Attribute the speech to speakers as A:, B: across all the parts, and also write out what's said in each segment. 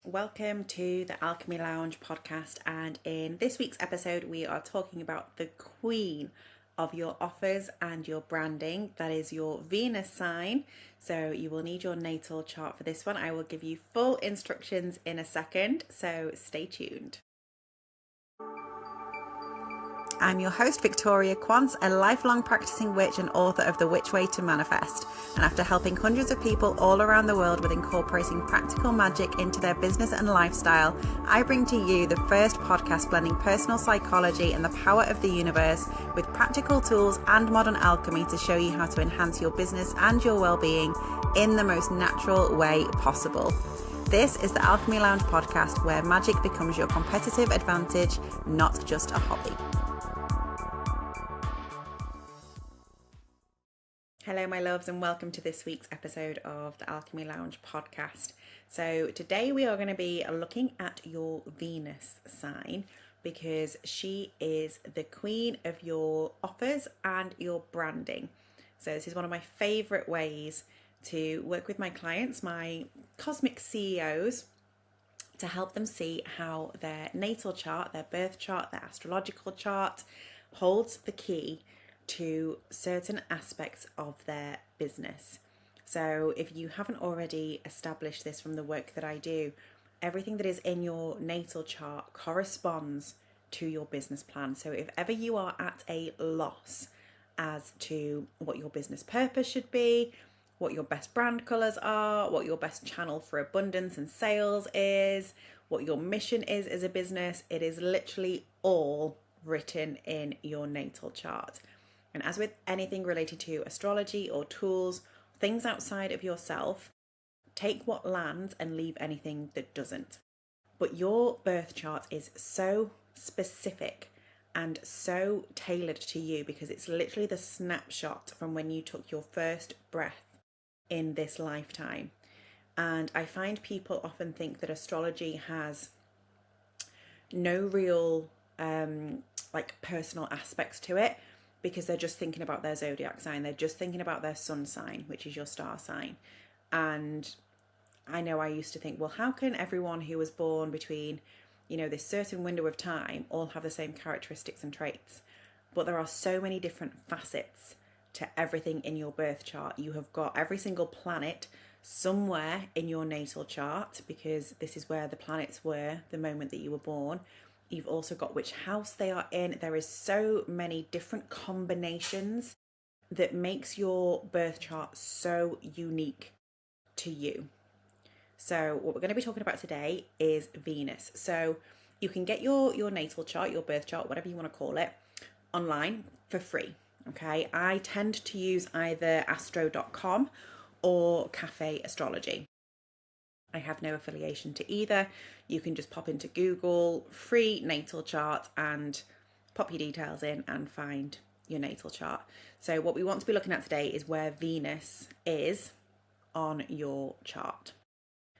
A: Welcome to the Alchemy Lounge podcast, and in this week's episode, we are talking about the queen of your offers and your branding. That is your Venus sign. So, you will need your natal chart for this one. I will give you full instructions in a second, so stay tuned. I'm your host, Victoria Quance, a lifelong practicing witch and author of The Witch Way to Manifest. And after helping hundreds of people all around the world with incorporating practical magic into their business and lifestyle, I bring to you the first podcast blending personal psychology and the power of the universe with practical tools and modern alchemy to show you how to enhance your business and your well-being in the most natural way possible. This is the Alchemy Lounge podcast, where magic becomes your competitive advantage, not just a hobby. Hello, my loves, and welcome to this week's episode of the Alchemy Lounge podcast. So today we are going to be looking at your Venus sign because she is the queen of your offers and your branding. So this is one of my favorite ways to work with my clients, my cosmic CEOs, to help them see how their natal chart, their birth chart, their astrological chart holds the key to certain aspects of their business. So if you haven't already established this from the work that I do, everything that is in your natal chart corresponds to your business plan. So if ever you are at a loss as to what your business purpose should be, what your best brand colors are, what your best channel for abundance and sales is, what your mission is as a business, it is literally all written in your natal chart. And as with anything related to astrology or tools, things outside of yourself, take what lands and leave anything that doesn't. But your birth chart is so specific and so tailored to you because it's literally the snapshot from when you took your first breath in this lifetime. And I find people often think that astrology has no real personal aspects to it, because they're just thinking about their zodiac sign. They're just thinking about their sun sign, which is your star sign. And I know I used to think, well, how can everyone who was born between, this certain window of time all have the same characteristics and traits? But there are so many different facets to everything in your birth chart. You have got every single planet somewhere in your natal chart, because this is where the planets were the moment that you were born. You've also got which house they are in. There is so many different combinations that makes your birth chart so unique to you. So what we're going to be talking about today is Venus. So you can get your natal chart, your birth chart, whatever you want to call it, online for free. Okay, I tend to use either astro.com or Cafe Astrology. I have no affiliation to either. You can just pop into Google free natal chart and pop your details in and find your natal chart. So what we want to be looking at today is where Venus is on your chart.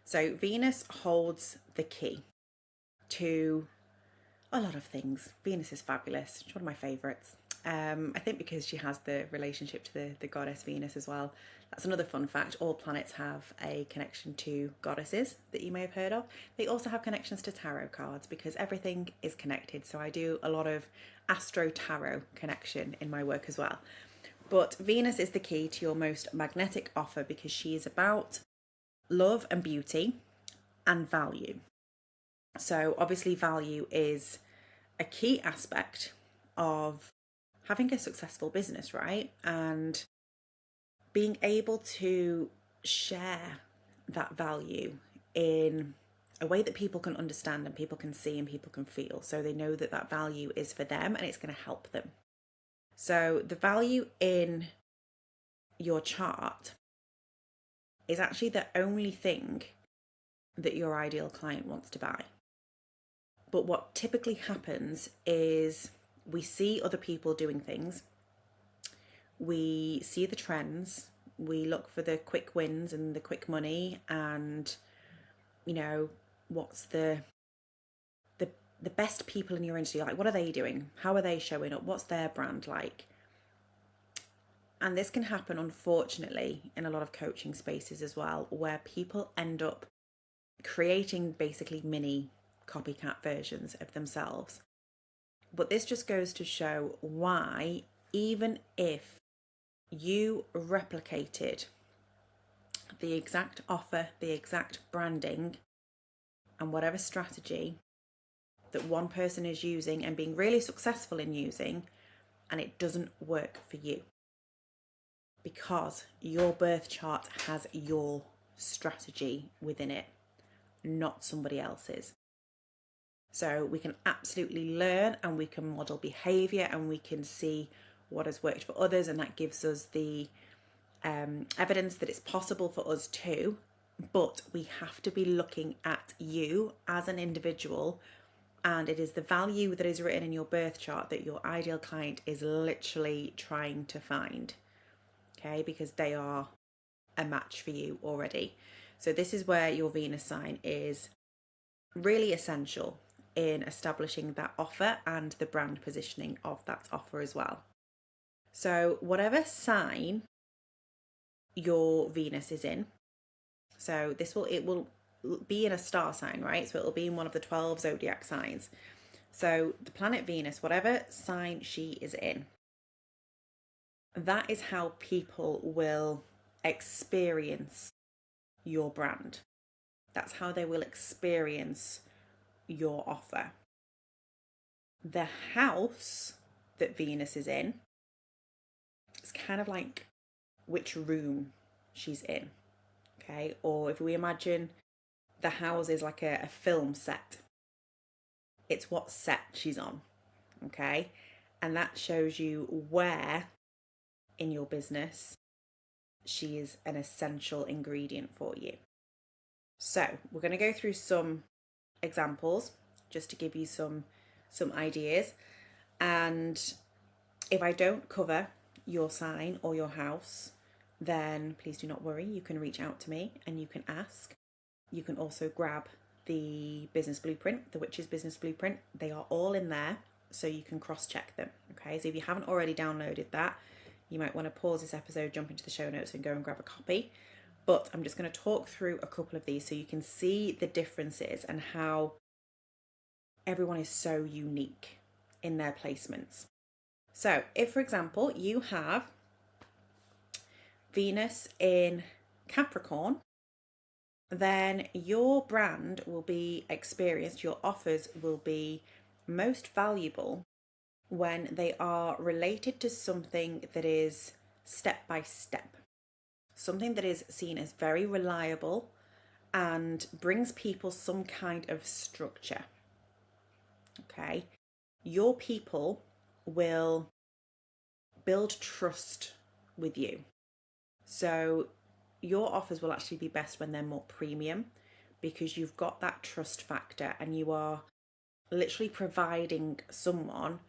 A: So Venus holds the key to a lot of things. Venus is fabulous. She's one of my favourites. I think because she has the relationship to the goddess Venus as well. That's another fun fact. All planets have a connection to goddesses that you may have heard of. They also have connections to tarot cards because everything is connected. So I do a lot of astro tarot connection in my work as well. But Venus is the key to your most magnetic offer because she is about love and beauty and value. So obviously value is a key aspect of having a successful business, right? And being able to share that value in a way that people can understand and people can see and people can feel, so they know that that value is for them and it's going to help them. So the value in your chart is actually the only thing that your ideal client wants to buy. But what typically happens is we see other people doing things, we see the trends, we look for the quick wins and the quick money, and what's the best people in your industry, like what are they doing, how are they showing up, what's their brand like? And this can happen, unfortunately, in a lot of coaching spaces as well, where people end up creating basically mini copycat versions of themselves. But this just goes to show why, even if you replicated the exact offer, the exact branding, and whatever strategy that one person is using and being really successful in using, and it doesn't work for you, because your birth chart has your strategy within it, not somebody else's. So we can absolutely learn and we can model behavior and we can see what has worked for others, and that gives us the evidence that it's possible for us too. But we have to be looking at you as an individual, and it is the value that is written in your birth chart that your ideal client is literally trying to find, okay, because they are a match for you already. So this is where your Venus sign is really essential in establishing that offer and the brand positioning of that offer as well. So whatever sign your Venus is in, so it will be in a star sign, right? So it'll be in one of the 12 zodiac signs. So the planet Venus, whatever sign she is in, that is how people will experience your brand. That's how they will experience your offer. The house that Venus is in, it's kind of like which room she's in, okay? Or if we imagine the house is like a film set, it's what set she's on, okay? And that shows you where in your business she is an essential ingredient for you. So we're going to go through some examples just to give you some ideas. And if I don't cover your sign or your house, then please do not worry. You can reach out to me and you can ask. You can also grab the business blueprint, the Witch's Business Blueprint. They are all in there, so you can cross-check them. Okay, so if you haven't already downloaded that, you might want to pause this episode, jump into the show notes and go and grab a copy. But I'm just going to talk through a couple of these so you can see the differences and how everyone is so unique in their placements. So if, for example, you have Venus in Capricorn, then your brand will be experienced, your offers will be most valuable when they are related to something that is step by step, something that is seen as very reliable and brings people some kind of structure. Okay, your people will build trust with you. So your offers will actually be best when they're more premium, because you've got that trust factor and you are literally providing someone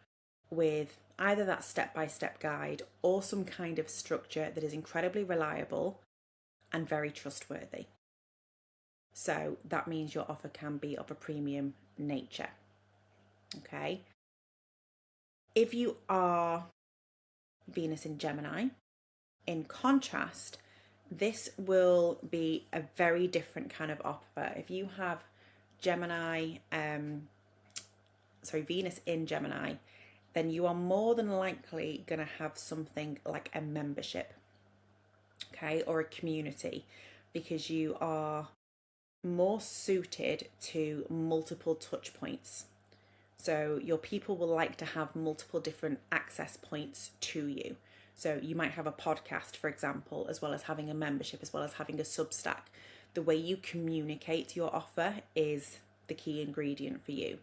A: with either that step-by-step guide or some kind of structure that is incredibly reliable and very trustworthy. So that means your offer can be of a premium nature. Okay. If you are Venus in Gemini, in contrast, this will be a very different kind of offer. If you have Venus in Gemini, then you are more than likely going to have something like a membership, okay, or a community, because you are more suited to multiple touch points. So your people will like to have multiple different access points to you. So you might have a podcast, for example, as well as having a membership, as well as having a Substack. The way you communicate your offer is the key ingredient for you.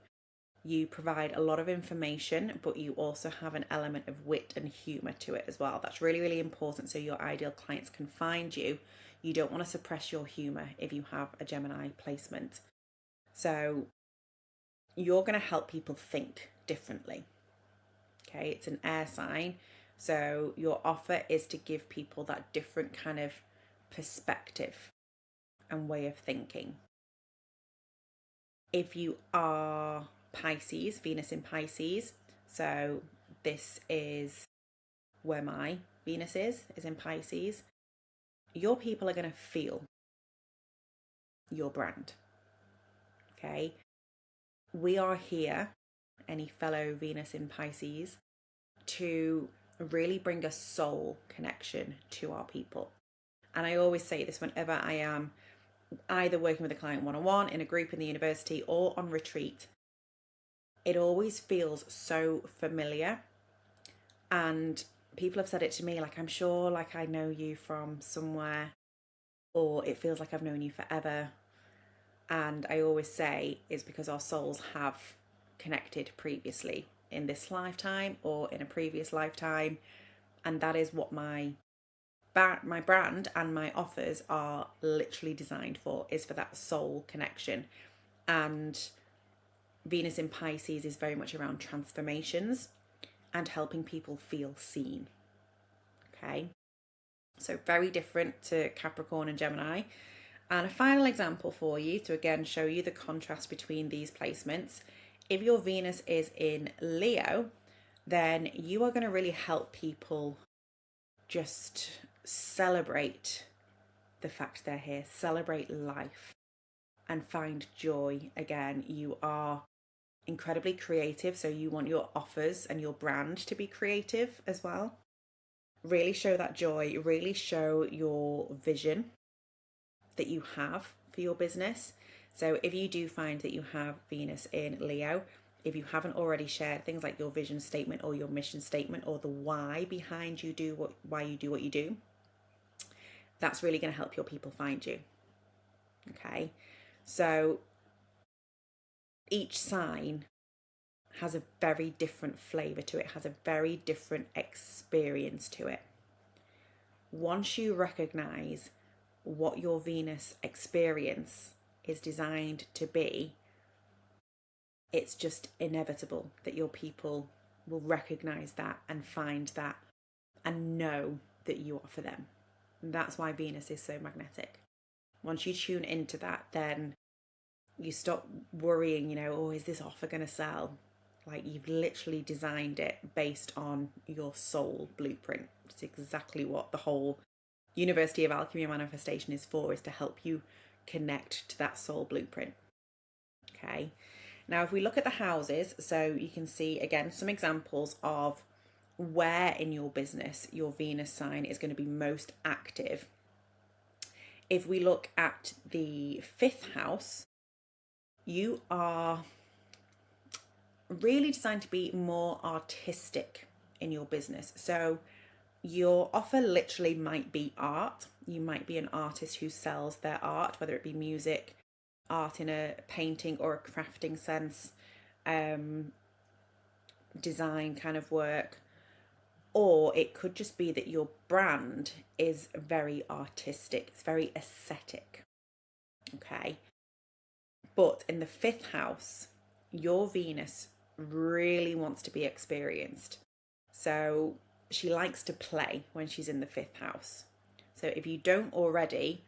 A: You provide a lot of information, but you also have an element of wit and humour to it as well. That's really, really important so your ideal clients can find you. You don't want to suppress your humour if you have a Gemini placement. So you're going to help people think differently. Okay, it's an air sign. So your offer is to give people that different kind of perspective and way of thinking. If you are Pisces, Venus in Pisces, so this is where my Venus is in Pisces, your people are going to feel your brand. Okay, we are here, any fellow Venus in Pisces, to really bring a soul connection to our people. And I always say this whenever I am either working with a client one-on-one, in a group in the university, or on retreat. It always feels so familiar. And people have said it to me, like, I'm sure, like, I know you from somewhere, or it feels like I've known you forever. And I always say it's because our souls have connected previously in this lifetime or in a previous lifetime. And that is what my brand and my offers are literally designed for, is for that soul connection. And Venus in Pisces is very much around transformations and helping people feel seen. Okay, so very different to Capricorn and Gemini. And a final example for you to again show you the contrast between these placements. If your Venus is in Leo, then you are going to really help people just celebrate the fact they're here, celebrate life, and find joy again. You are incredibly creative, so you want your offers and your brand to be creative as well. Really show that joy, really show your vision that you have for your business. So if you do find that you have Venus in Leo, if you haven't already shared things like your vision statement or your mission statement or the why behind why you do what you do, that's really going to help your people find you. Okay, so each sign has a very different flavor to it, has a very different experience to it. Once you recognize what your Venus experience is designed to be, it's just inevitable that your people will recognize that and find that and know that you are for them. And that's why Venus is so magnetic. Once you tune into that, then you stop worrying, oh, is this offer going to sell? Like, you've literally designed it based on your soul blueprint. It's exactly what the whole University of Alchemy manifestation is for, is to help you connect to that soul blueprint. Okay. Now, if we look at the houses, so you can see again some examples of where in your business your Venus sign is going to be most active. If we look at the 5th house, you are really designed to be more artistic in your business. So your offer literally might be art. You might be an artist who sells their art, whether it be music, art in a painting or a crafting sense, design kind of work. Or it could just be that your brand is very artistic, it's very aesthetic. Okay. But in the 5th house, your Venus really wants to be experienced. So she likes to play when she's in the 5th house. So if you don't already,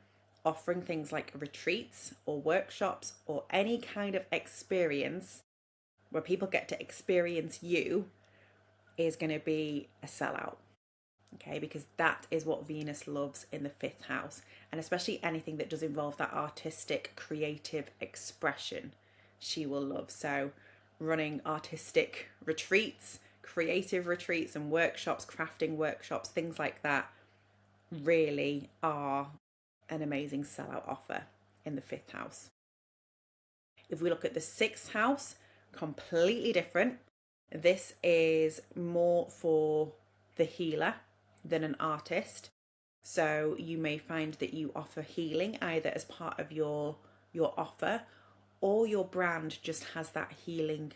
A: offering things like retreats or workshops or any kind of experience where people get to experience you is going to be a sellout. Okay, because that is what Venus loves in the 5th house, and especially anything that does involve that artistic, creative expression, she will love. So running artistic retreats, creative retreats and workshops, crafting workshops, things like that really are an amazing sellout offer in the 5th house. If we look at the 6th house, completely different. This is more for the healer than an artist. So you may find that you offer healing either as part of your offer, or your brand just has that healing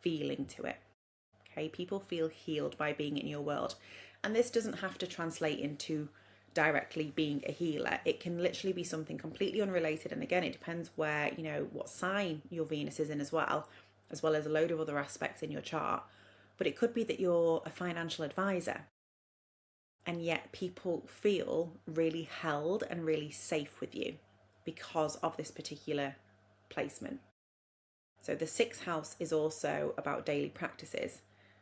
A: feeling to it. Okay, people feel healed by being in your world. And this doesn't have to translate into directly being a healer. It can literally be something completely unrelated. And again, it depends where, what sign your Venus is in as well as a load of other aspects in your chart. But it could be that you're a financial advisor, and yet people feel really held and really safe with you because of this particular placement. So the 6th house is also about daily practices.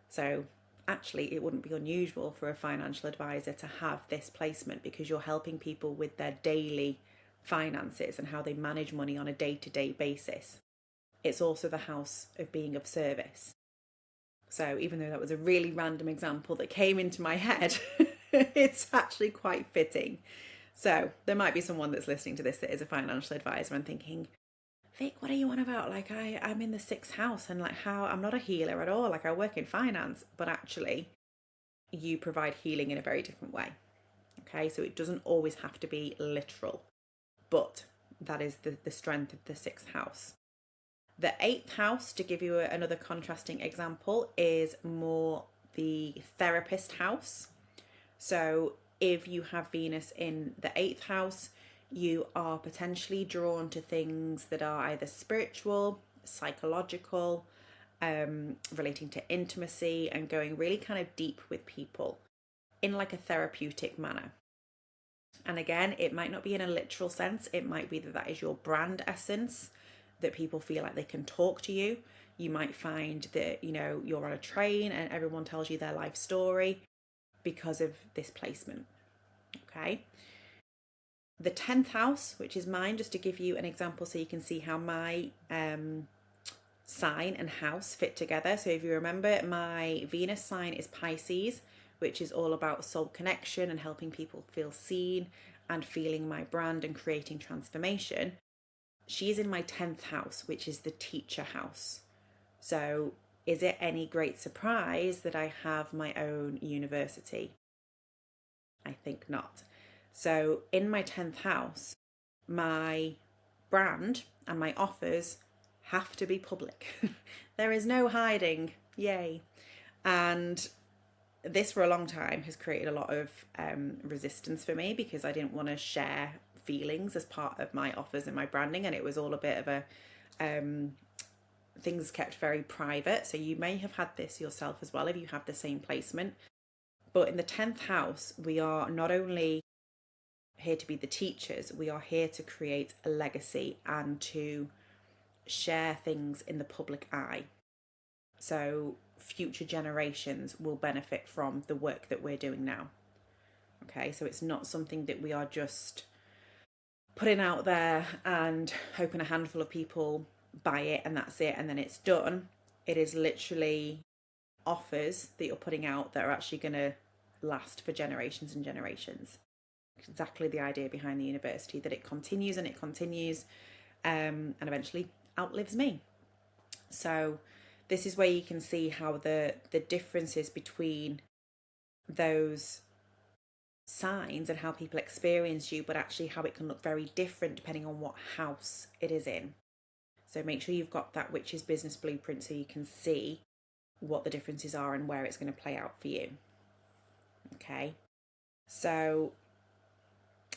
A: So actually, it wouldn't be unusual for a financial advisor to have this placement, because you're helping people with their daily finances and how they manage money on a day-to-day basis. it's also the house of being of service. So even though that was a really random example that came into my head, it's actually quite fitting. So there might be someone that's listening to this that is a financial advisor and thinking, Vic, what are you on about? Like I'm in the sixth house and like how I'm not a healer at all. Like I work in finance, but actually you provide healing in a very different way. Okay, so it doesn't always have to be literal, but that is the strength of the sixth house. The eighth house, to give you another contrasting example, is more the therapist house. So if you have Venus in the eighth house, you are potentially drawn to things that are either spiritual, psychological, relating to intimacy, and going really kind of deep with people in like a therapeutic manner. And again, it might not be in a literal sense. It might be that that is your brand essence, that people feel like they can talk to you. You might find that, you're on a train and everyone tells you their life story because of this placement. Okay. The 10th house, which is mine, just to give you an example so you can see how my sign and house fit together. So if you remember, my Venus sign is Pisces, which is all about soul connection and helping people feel seen and feeling my brand and creating transformation. She's in my 10th house, which is the teacher house. So is it any great surprise that I have my own university? I think not. So in my 10th house, my brand and my offers have to be public. There is no hiding. Yay. And this for a long time has created a lot of resistance for me because I didn't want to share feelings as part of my offers and my branding, and it was all a bit of a things kept very private. So you may have had this yourself as well if you have the same placement. But in the 10th house, we are not only here to be the teachers, we are here to create a legacy and to share things in the public eye. So future generations will benefit from the work that we're doing now. Okay, so it's not something that we are just putting out there and hoping a handful of people buy it and that's it and then it's done. It is literally offers that you're putting out that are actually going to last for generations and generations. Exactly the idea behind the university, that it continues and it continues and eventually outlives me. So this is where you can see how the differences between those signs and how people experience you, but actually how it can look very different depending on what house it is in. So make sure you've got that witch's business blueprint so you can see what the differences are and where it's going to play out for you. Okay, so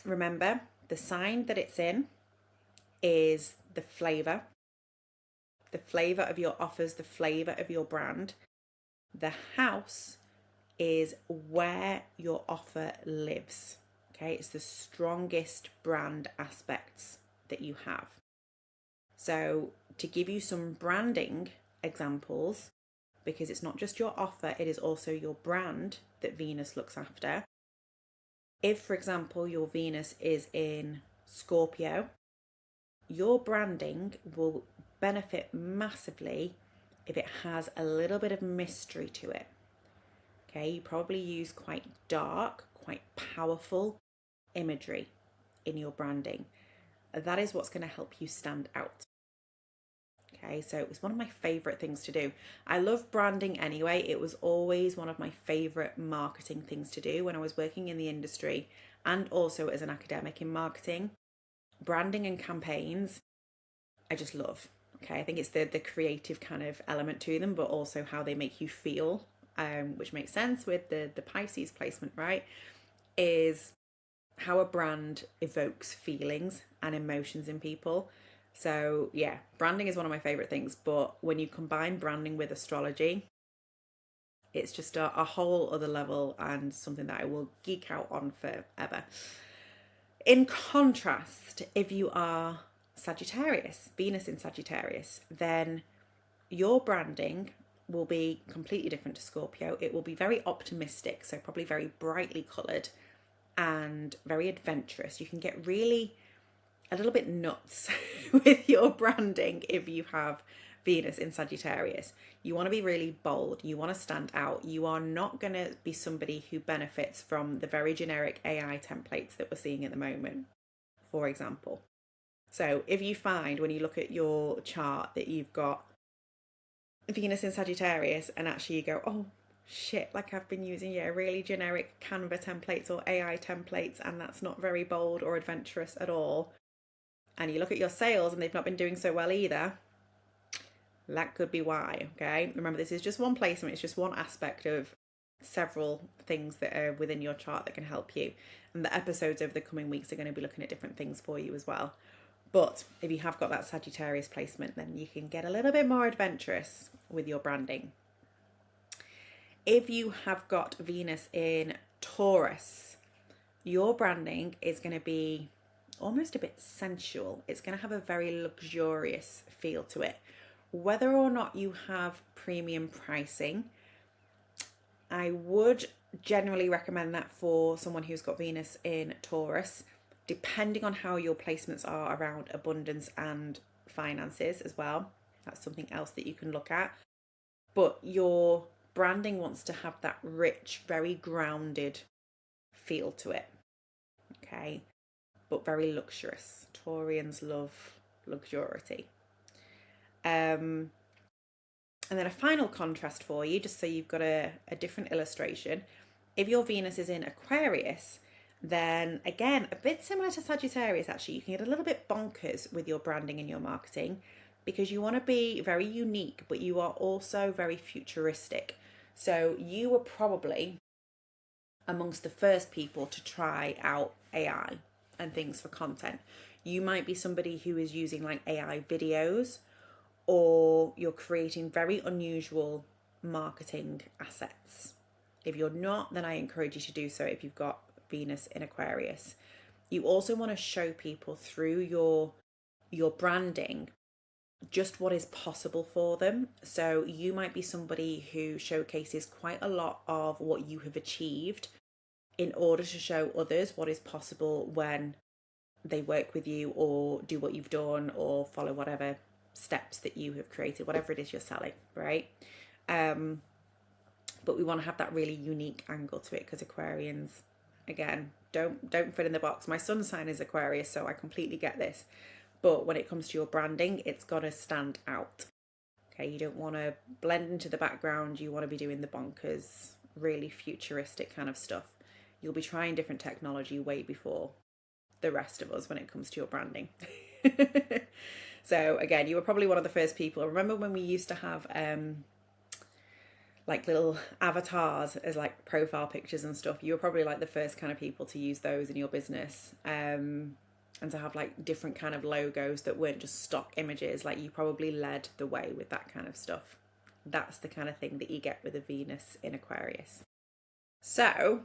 A: remember, the sign that it's in is the flavour of your offers, the flavour of your brand. The house is where your offer lives. Okay, it's the strongest brand aspects that you have. So to give you some branding examples, because it's not just your offer, it is also your brand that Venus looks after. If, for example, your Venus is in Scorpio, your branding will benefit massively if it has a little bit of mystery to it. Okay, you probably use quite dark, quite powerful imagery in your branding. That is what's going to help you stand out. Okay, so it was one of my favorite things to do. I love branding anyway. It was always one of my favorite marketing things to do when I was working in the industry and also as an academic in marketing. Branding and campaigns, I just love. Okay, I think it's the creative kind of element to them, but also how they make you feel, which makes sense with the Pisces placement, right? Is how a brand evokes feelings and emotions in people. So yeah, branding is one of my favorite things, but when you combine branding with astrology, it's just a whole other level and something that I will geek out on forever. In contrast, if you are Sagittarius, Venus in Sagittarius, then your branding will be completely different to Scorpio. It will be very optimistic, so probably very brightly coloured and very adventurous. You can get really a little bit nuts with your branding if you have Venus in Sagittarius. You want to be really bold. You want to stand out. You are not going to be somebody who benefits from the very generic AI templates that we're seeing at the moment, for example. So if you find when you look at your chart that you've got Venus in Sagittarius and actually you go, oh shit, like I've been using really generic Canva templates or AI templates and that's not very bold or adventurous at all, and you look at your sales and they've not been doing so well either, that could be why. Okay, remember, this is just one placement, it's just one aspect of several things that are within your chart that can help you, and the episodes over the coming weeks are going to be looking at different things for you as well. But if you have got that Sagittarius placement, then you can get a little bit more adventurous with your branding. If you have got Venus in Taurus, your branding is going to be almost a bit sensual. It's going to have a very luxurious feel to it. Whether or not you have premium pricing, I would generally recommend that for someone who's got Venus in Taurus, depending on how your placements are around abundance and finances as well. That's something else that you can look at. But your branding wants to have that rich, very grounded feel to it. Okay, but very luxurious. Taurians love luxuriety. And then a final contrast for you, just so you've got a different illustration. If your Venus is in Aquarius, then again, a bit similar to Sagittarius actually, you can get a little bit bonkers with your branding and your marketing because you want to be very unique, but you are also very futuristic. So you were probably amongst the first people to try out AI and things for content. You might be somebody who is using like AI videos, or you're creating very unusual marketing assets. If you're not, then I encourage you to do so if you've got Venus in Aquarius. You also want to show people through your branding just what is possible for them. So you might be somebody who showcases quite a lot of what you have achieved in order to show others what is possible when they work with you or do what you've done or follow whatever steps that you have created, whatever it is you're selling, right? But we want to have that really unique angle to it because Aquarians, again, don't fit in the box. My sun sign is Aquarius, so I completely get this. But when it comes to your branding, it's got to stand out. Okay, you don't want to blend into the background. You want to be doing the bonkers, really futuristic kind of stuff. You'll be trying different technology way before the rest of us when it comes to your branding. So again, you were probably one of the first people. Remember when we used to have like little avatars as like profile pictures and stuff? You were probably like the first kind of people to use those in your business, and to have like different kind of logos that weren't just stock images. Like you probably led the way with that kind of stuff. That's the kind of thing that you get with a Venus in Aquarius. So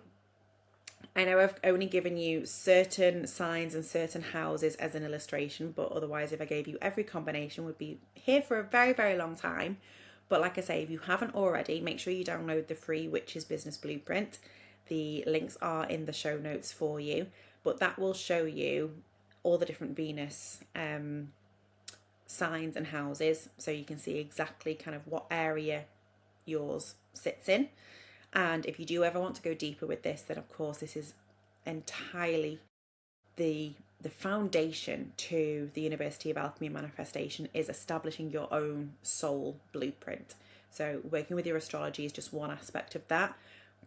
A: I know I've only given you certain signs and certain houses as an illustration, but otherwise if I gave you every combination, we'd be here for a very, very long time. But like I say, if you haven't already, make sure you download the free Witches Business Blueprint. The links are in the show notes for you, but that will show you all the different Venus signs and houses, so you can see exactly kind of what area yours sits in. And if you do ever want to go deeper with this, then of course this is entirely the foundation to the University of Alchemy and Manifestation, is establishing your own soul blueprint. So working with your astrology is just one aspect of that,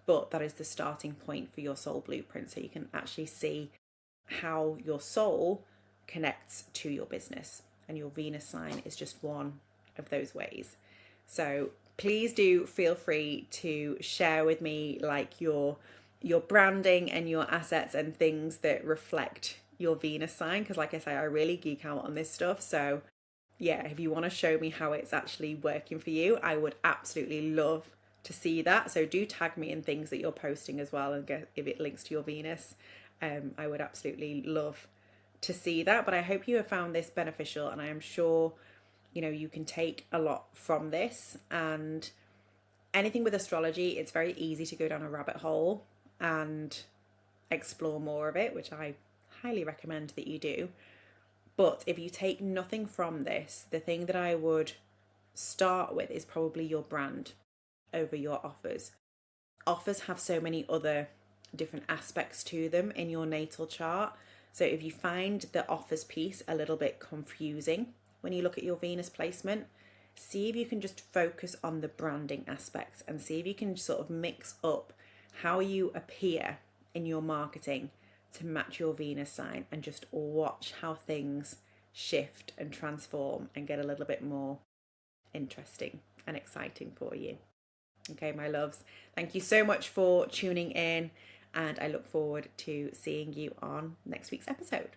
A: but that is the starting point for your soul blueprint, so you can actually see how your soul connects to your business, and your Venus sign is just one of those ways. So please do feel free to share with me like your branding and your assets and things that reflect your Venus sign, because like I say, I really geek out on this stuff. So yeah, if you want to show me how it's actually working for you, I would absolutely love to see that. So do tag me in things that you're posting as well, and if it links to your Venus. I would absolutely love to see that. But I hope you have found this beneficial, and I am sure you can take a lot from this. And anything with astrology, it's very easy to go down a rabbit hole and explore more of it, which I highly recommend that you do. But if you take nothing from this, the thing that I would start with is probably your brand over your offers. Offers have so many other different aspects to them in your natal chart. So if you find the offers piece a little bit confusing when you look at your Venus placement, see if you can just focus on the branding aspects and see if you can sort of mix up how you appear in your marketing to match your Venus sign, and just watch how things shift and transform and get a little bit more interesting and exciting for you. Okay, my loves, thank you so much for tuning in, and I look forward to seeing you on next week's episode.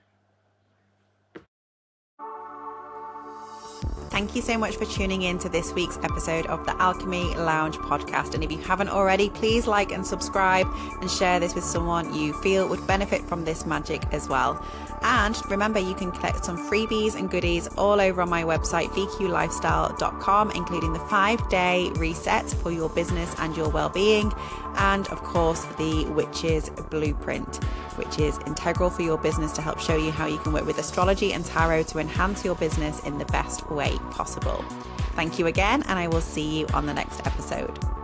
A: Thank you so much for tuning in to this week's episode of the Alchemy Lounge podcast. And if you haven't already, please like and subscribe and share this with someone you feel would benefit from this magic as well. And remember, you can collect some freebies and goodies all over on my website, vqlifestyle.com, including the 5-day reset for your business and your well-being. And of course, the Witch's Blueprint, which is integral for your business to help show you how you can work with astrology and tarot to enhance your business in the best way possible. Thank you again, and I will see you on the next episode.